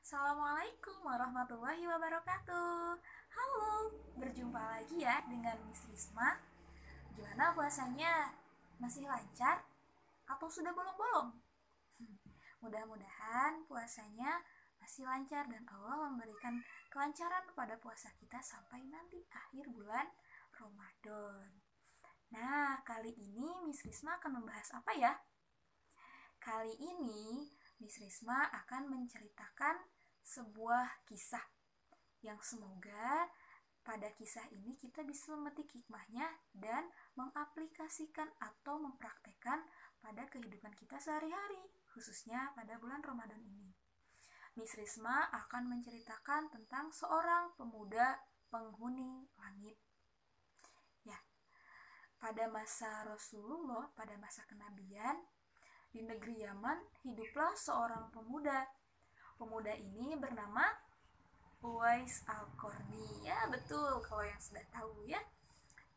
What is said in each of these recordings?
Assalamualaikum warahmatullahi wabarakatuh. Halo, berjumpa lagi ya dengan Miss Risma. Gimana puasanya? Masih lancar? Atau sudah bolong-bolong? Mudah-mudahan puasanya masih lancar dan Allah memberikan kelancaran pada puasa kita sampai nanti akhir bulan Ramadan. Nah, kali ini Miss Risma akan membahas apa ya? Kali ini Miss Risma akan menceritakan sebuah kisah yang semoga pada kisah ini kita bisa memetik hikmahnya dan mengaplikasikan atau mempraktekkan pada kehidupan kita sehari-hari, khususnya pada bulan Ramadan ini. Miss Risma akan menceritakan tentang seorang pemuda penghuni langit. Ya, pada masa Rasulullah, pada masa kenabian, di negeri Yaman hiduplah seorang pemuda. Pemuda ini bernama Uwais Al-Qarni. Ya, betul kalau yang sudah tahu ya.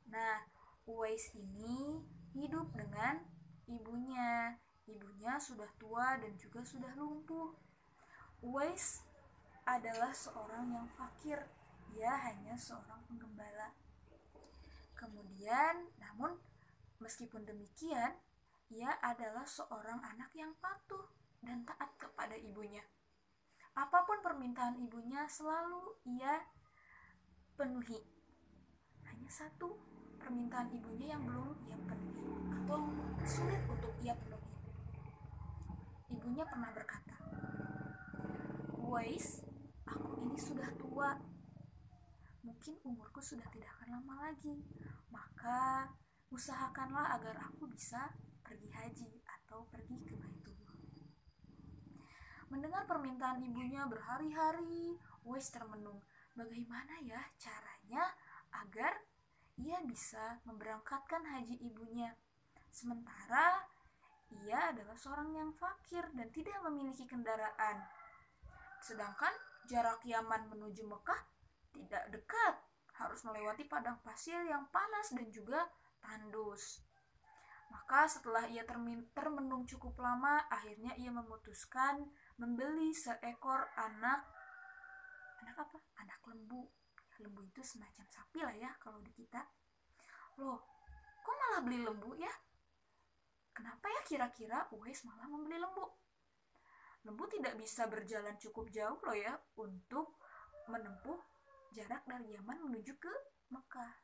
Nah, Uwais ini hidup dengan ibunya. Ibunya sudah tua dan juga sudah lumpuh. Uwais adalah seorang yang fakir. Ia hanya seorang penggembala. Kemudian, namun meskipun demikian, ia adalah seorang anak yang patuh dan taat kepada ibunya. Apapun permintaan ibunya selalu ia penuhi. Hanya satu permintaan ibunya yang belum ia penuhi atau sulit untuk ia penuhi. Ibunya pernah berkata, "Uwais, aku ini sudah tua. Mungkin umurku sudah tidak akan lama lagi. Maka usahakanlah agar aku bisa pergi haji atau pergi ke Baitullah." Mendengar permintaan ibunya berhari-hari, Uwais termenung. Bagaimana ya caranya agar ia bisa memberangkatkan haji ibunya? Sementara ia adalah seorang yang fakir dan tidak memiliki kendaraan. Sedangkan jarak Yaman menuju Mekah tidak dekat, harus melewati padang pasir yang panas dan juga tandus. Maka setelah ia termenung cukup lama, akhirnya ia memutuskan membeli seekor anak apa? Anak lembu. Lembu itu semacam sapi lah ya kalau di kita. Loh, kok malah beli lembu ya? Kenapa ya kira-kira Uwais malah membeli lembu? Lembu tidak bisa berjalan cukup jauh loh ya untuk menempuh jarak dari Yaman menuju ke Mekah.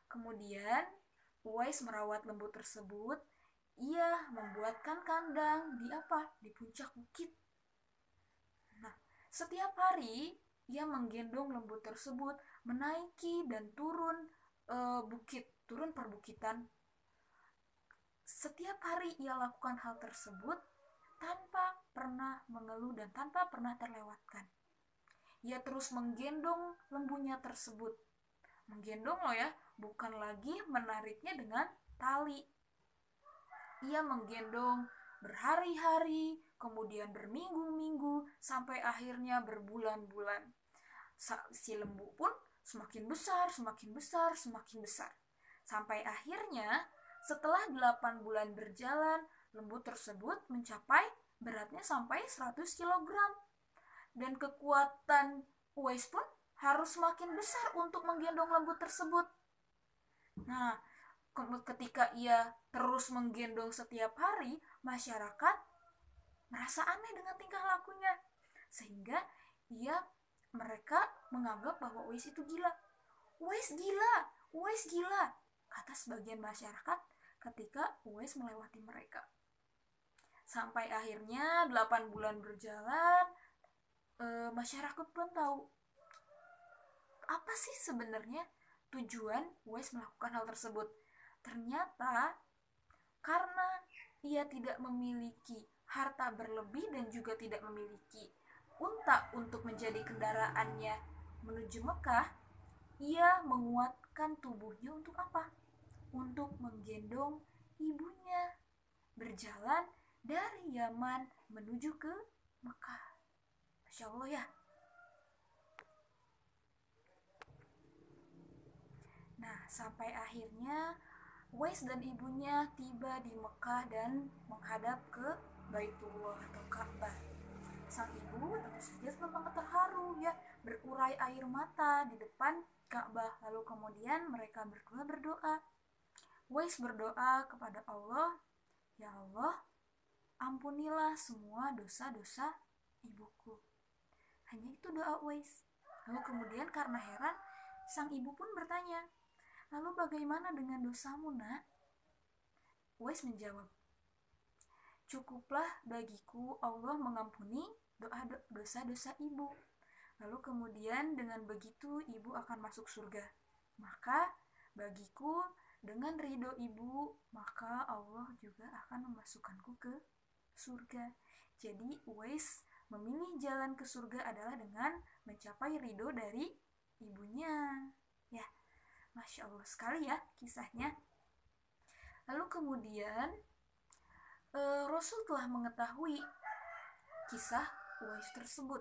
Kemudian Uwais merawat lembu tersebut. Ia membuatkan kandang di apa? Di puncak bukit. Nah, setiap hari ia menggendong lembu tersebut menaiki dan turun bukit, turun perbukitan. Setiap hari ia lakukan hal tersebut tanpa pernah mengeluh dan tanpa pernah terlewatkan. Ia terus menggendong lembunya tersebut. Menggendong loh ya, bukan lagi menariknya dengan tali. Ia menggendong berhari-hari, kemudian berminggu-minggu, sampai akhirnya berbulan-bulan. Si lembu pun semakin besar, semakin besar, semakin besar. Sampai akhirnya setelah 8 bulan berjalan, lembu tersebut mencapai beratnya sampai 100 kg. Dan kekuatan Uwais pun harus semakin besar untuk menggendong lembu tersebut. Nah, ketika ia terus menggendong setiap hari, masyarakat merasa aneh dengan tingkah lakunya. Sehingga mereka menganggap bahwa Uwais itu gila. Uwais gila, Uwais gila, kata sebagian masyarakat ketika Uwais melewati mereka. Sampai akhirnya 8 bulan berjalan, masyarakat pun tahu apa sih sebenarnya tujuan Uwais melakukan hal tersebut. Ternyata karena ia tidak memiliki harta berlebih dan juga tidak memiliki unta untuk menjadi kendaraannya menuju Mekah, ia menguatkan tubuhnya untuk apa? Untuk menggendong ibunya berjalan dari Yaman menuju ke Mekah. Masya Allah ya. Nah, sampai akhirnya Uwais dan ibunya tiba di Mekah dan menghadap ke Baitullah atau Ka'bah. Sang ibu tentu saja tampak terharu ya, berurai air mata di depan Ka'bah. Lalu kemudian mereka berdua berdoa. Uwais berdoa kepada Allah, ya Allah, ampunilah semua dosa-dosa ibuku. Hanya itu doa Uwais. Lalu kemudian karena heran, sang ibu pun bertanya, lalu bagaimana dengan dosamu, nak? Uwais menjawab, cukuplah bagiku Allah mengampuni dosa-dosa ibu. Lalu kemudian dengan begitu ibu akan masuk surga. Maka bagiku dengan ridho ibu, maka Allah juga akan memasukkanku ke surga. Jadi Uwais memilih jalan ke surga adalah dengan mencapai ridho dari ibunya. Ya, Masya Allah sekali ya kisahnya. Lalu kemudian Rasul telah mengetahui kisah Uwais tersebut.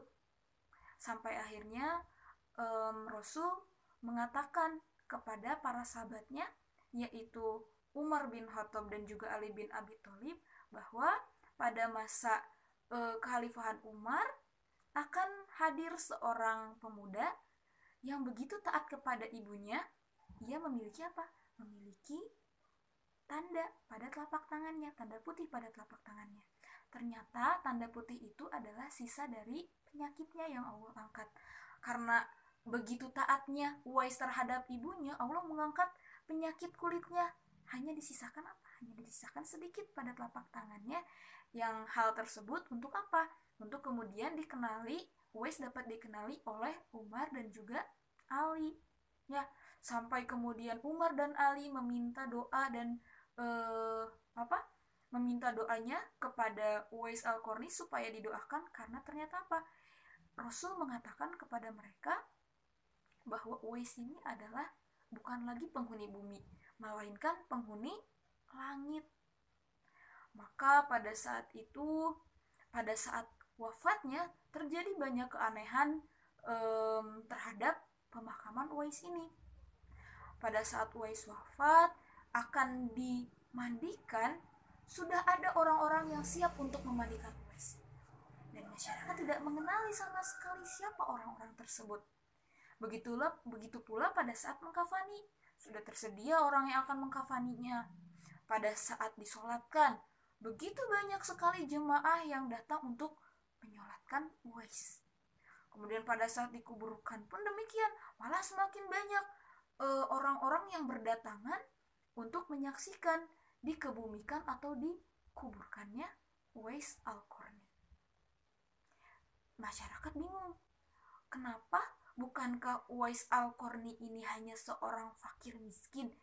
Sampai akhirnya Rasul mengatakan kepada para sahabatnya, yaitu Umar bin Khattab dan juga Ali bin Abi Thalib, bahwa pada masa kekhalifahan Umar akan hadir seorang pemuda yang begitu taat kepada ibunya. Ia memiliki apa? Memiliki tanda pada telapak tangannya, tanda putih pada telapak tangannya. Ternyata tanda putih itu adalah sisa dari penyakitnya yang Allah angkat. Karena begitu taatnya Uwais terhadap ibunya, Allah mengangkat penyakit kulitnya. Hanya disisakan apa? Hanya disisakan sedikit pada telapak tangannya. Yang hal tersebut untuk apa? Untuk kemudian dikenali, Uwais dapat dikenali oleh Umar dan juga Ali. Ya, sampai kemudian Umar dan Ali meminta doa dan meminta doanya kepada Uwais Al-Qarni supaya didoakan, karena ternyata apa? Rasul mengatakan kepada mereka bahwa Uwais ini adalah bukan lagi penghuni bumi, melainkan penghuni langit. Maka pada saat itu, pada saat wafatnya, terjadi banyak keanehan terhadap pemakaman Uwais ini. Pada saat Uwais wafat, akan dimandikan, sudah ada orang-orang yang siap untuk memandikan Uwais. Dan masyarakat tidak mengenali sama sekali siapa orang-orang tersebut. Begitu pula pada saat mengkafani, sudah tersedia orang yang akan mengkafaninya. Pada saat disolatkan, begitu banyak sekali jemaah yang datang untuk menyolatkan Uwais. Kemudian pada saat dikuburkan pun demikian, malah semakin banyak orang-orang yang berdatangan untuk menyaksikan dikebumikan atau dikuburkannya Uwais Al-Qarni. Masyarakat bingung, kenapa? Bukankah Uwais Al-Qarni ini hanya seorang fakir miskin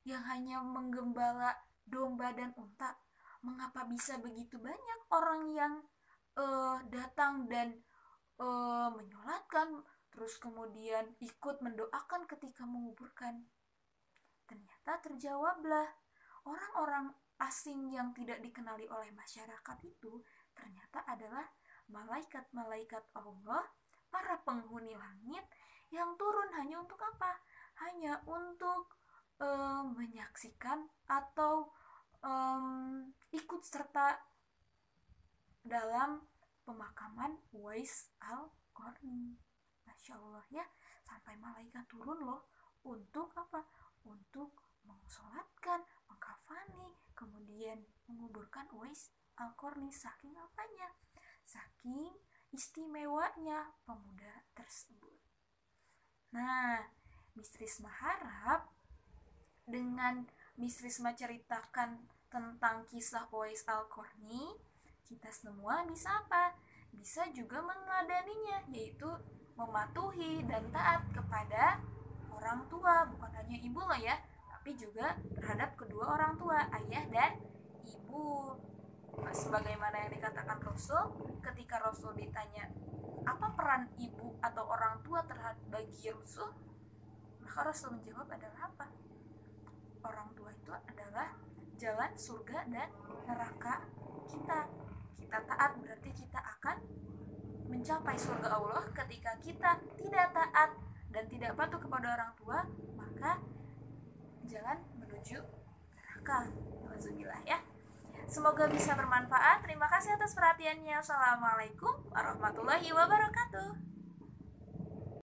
yang hanya menggembala domba dan unta? Mengapa bisa begitu banyak orang yang datang dan menyolatkan, terus kemudian ikut mendoakan ketika menguburkan? Ternyata terjawablah, orang-orang asing yang tidak dikenali oleh masyarakat itu ternyata adalah malaikat-malaikat Allah, para penghuni langit yang turun hanya untuk apa? Hanya untuk menyaksikan atau ikut serta dalam pemakaman Uwais Al-Qarni. Masya Allah ya, sampai malaikat turun loh. Untuk apa? Untuk mensolatkan, mengkafani, kemudian menguburkan Uwais Al-Qarni. Saking apanya? Saking istimewanya pemuda tersebut. Nah, Miss Risma harap dengan Miss Risma ceritakan tentang kisah Uwais Al-Qarni, kita semua bisa apa? Bisa juga meneladaninya, yaitu mematuhi dan taat kepada orang tua, bukan hanya ibu loh ya, tapi juga terhadap kedua orang tua, ayah dan ibu. Sebagaimana yang dikatakan Rasul, ketika Rasul ditanya apa peran ibu atau orang tua terhadap bagi Rasul, maka Rasul menjawab adalah apa? Orang tua itu adalah jalan surga dan neraka kita. Kita taat berarti kita akan mencapai surga Allah. Ketika kita tidak taat dan tidak patuh kepada orang tua, maka jalan menuju neraka. Alhamdulillah ya. Semoga bisa bermanfaat. Terima kasih atas perhatiannya. Assalamualaikum warahmatullahi wabarakatuh.